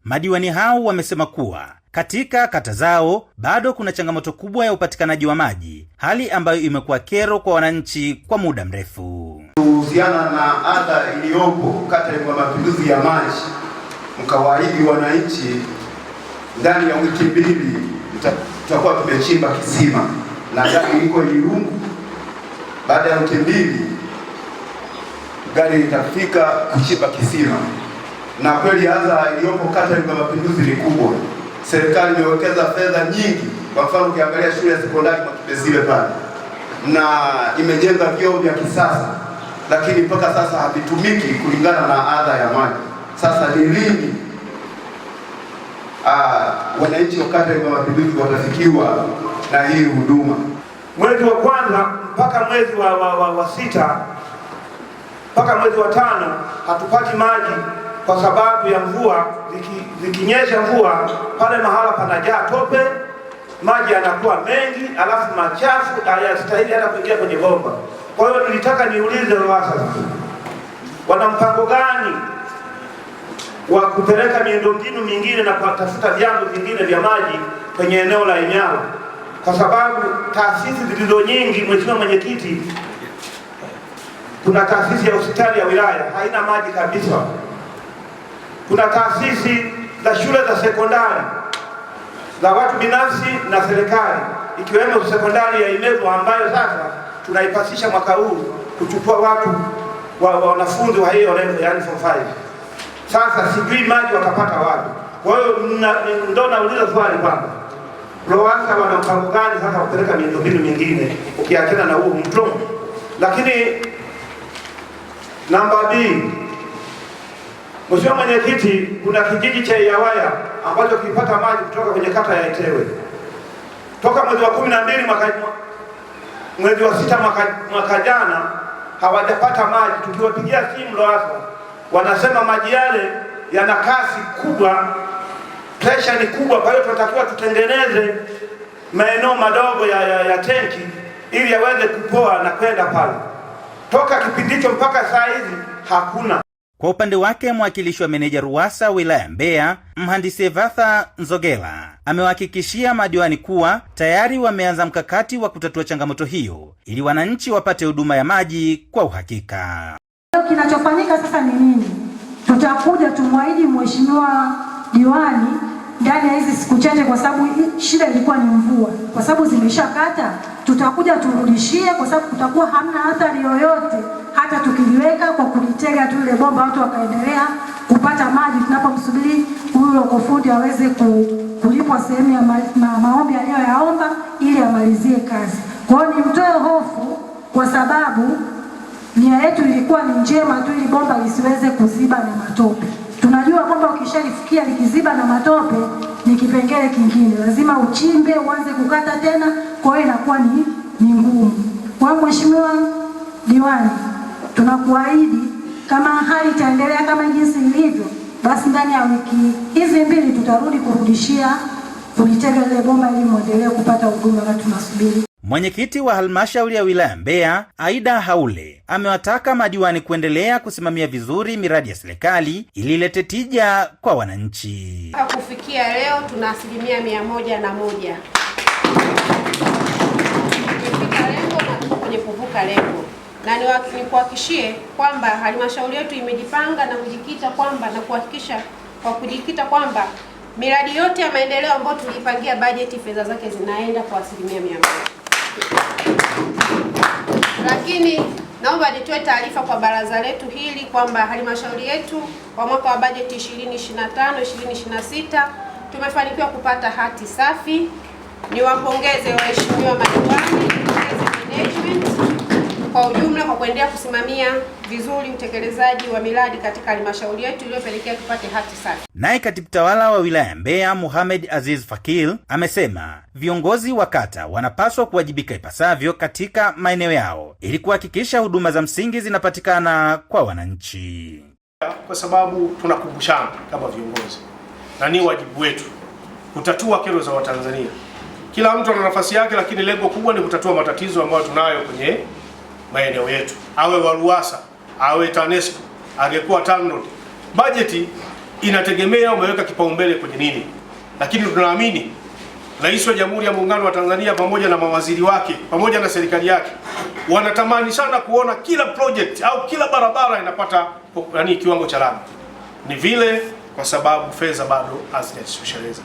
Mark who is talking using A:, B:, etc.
A: Madiwani hao wamesema kuwa katika kata zao bado kuna changamoto kubwa ya upatikanaji wa maji, hali ambayo imekuwa kero kwa wananchi kwa muda mrefu.
B: Kuhusiana na adha iliyopo kata ya Mapinduzi ya maji, mkawaahidi wananchi ndani ya wiki 2 tutakuwa tumechimba kisima na gari liko Ilungu. Baada ya wiki 2 gari litafika kuchimba kisima, na kweli adha iliyopo kata ya Mapinduzi ni kubwa. Serikali imewekeza fedha nyingi. Kwa mfano ukiangalia shule ya sekondari Mwakipesile pale na imejenga vyoo vya kisasa, lakini mpaka sasa havitumiki kulingana na adha ya maji. Sasa ni lini wananchi wa kata ya Mapinduzi watafikiwa na hii huduma?
C: Mwezi wa kwanza mpaka mwezi wa 6 mpaka mwezi wa 5 hatupati maji kwa sababu ya mvua. Zikinyesha mvua pale mahala panajaa tope, maji yanakuwa mengi, alafu machafu hayastahili hata kuingia kwenye bomba. Kwa hiyo nilitaka niulize RUWASA wana mpango gani wa kupeleka miundombinu mingine na kutafuta vyanzo vingine vya maji kwenye eneo la Inyala, kwa sababu taasisi zilizo nyingi, Mheshimiwa Mwenyekiti, kuna taasisi ya hospitali ya wilaya haina maji kabisa. Kuna taasisi za shule za sekondari za watu binafsi na serikali, ikiwemo sekondari ya Imeru ambayo sasa tunaipasisha mwaka huu kuchukua watu wanafunzi wa hiyo level, yani form 5. Sasa sijui maji watapata wapi. Kwa hiyo ndio nauliza swali kwamba RUWASA wana mpango gani sasa kupeleka miundombinu mingine ukiachana na huo mto. Lakini namba 2, Mheshimiwa Mwenyekiti, kuna kijiji cha Iyawaya ambacho kilipata maji kutoka kwenye kata ya Itewe. Toka mwezi wa 12 mwezi wa 6 mwaka jana hawajapata maji. Tukiwapigia simu RUWASA wanasema maji yale yana kasi kubwa, pressure ni kubwa, kwa hiyo tunatakiwa tutengeneze maeneo madogo ya tenki ili yaweze kupoa na kwenda pale. Toka kipindi hicho mpaka saa hizi hakuna.
A: Kwa upande wake mwakilishi wa meneja RUWASA wilaya Mbeya, Mhandisi Evatha Nzogela, amewahakikishia madiwani kuwa tayari wameanza mkakati wa kutatua changamoto hiyo ili wananchi wapate huduma ya maji kwa uhakika.
D: Kinachofanyika sasa ni nini? Tutakuja tumwahidi mheshimiwa diwani ndani ya hizi siku chache, kwa sababu shida ilikuwa ni mvua, kwa sababu zimeshakata, tutakuja turudishie, kwa sababu kutakuwa hamna athari yoyote hata tukiliweka kwa kulitega tu ile bomba, watu wakaendelea kupata maji tunapomsubiri huyo lokofundi aweze kulipwa sehemu ya maombi aliyoyaomba ili amalizie kazi. Kwa hiyo nimtoe hofu, kwa sababu nia yetu ilikuwa ni njema tu, ili bomba lisiweze kuziba na matope. Tunajua kwamba ukishalifikia likiziba na matope ni kipengele kingine, lazima uchimbe uanze kukata tena, kwa hiyo inakuwa ni ngumu. Kwa Mheshimiwa Diwani, tunakuahidi kama hali itaendelea kama jinsi ilivyo, basi ndani ya wiki hizi 2 tutarudi kurudishia kulitega ile bomba ili muendelee kupata huduma na tunasubiri.
A: Mwenyekiti wa halmashauri ya wilaya Mbeya, Aida Haule, amewataka madiwani kuendelea kusimamia vizuri miradi ya serikali ili ilete tija kwa wananchi.
E: Kufikia leo tuna 101%. Tumefika lengo na tuko kwenye kuvuka lengo. Na nikuhakikishie kwamba halmashauri yetu imejipanga na kujikita kwamba kujikita kwamba miradi yote ya maendeleo ambayo tulipangia bajeti fedha zake zinaenda kwa 100%. Lakini naomba nitoe taarifa kwa baraza letu hili kwamba halmashauri yetu kwa mwaka wa bajeti 2025-2026 tumefanikiwa kupata hati safi. Niwapongeze waheshimiwa madiwani, management kwa ujumla kwa kuendelea kusimamia vizuri utekelezaji wa miradi katika halmashauri yetu iliyopelekea tupate hati safi.
A: Naye katibu tawala wa wilaya Mbeya, Mohamed Aziz Fakil, amesema viongozi wa kata wanapaswa kuwajibika ipasavyo katika maeneo yao ili kuhakikisha huduma za msingi zinapatikana kwa wananchi.
F: Kwa sababu tunakumbushana kama viongozi na ni wajibu wetu kutatua kero za Watanzania. Kila mtu ana nafasi yake, lakini lengo kubwa ni kutatua matatizo ambayo tunayo kwenye maeneo yetu. Awe wa RUWASA, awe TANESCO, angekuwa TANROADS. Bajeti inategemea umeweka kipaumbele kwenye nini, lakini tunaamini Rais wa Jamhuri ya Muungano wa Tanzania pamoja na mawaziri wake pamoja na serikali yake wanatamani sana kuona kila project au kila barabara inapata kiwango cha lami. Ni vile kwa sababu fedha bado hazijatosheleza.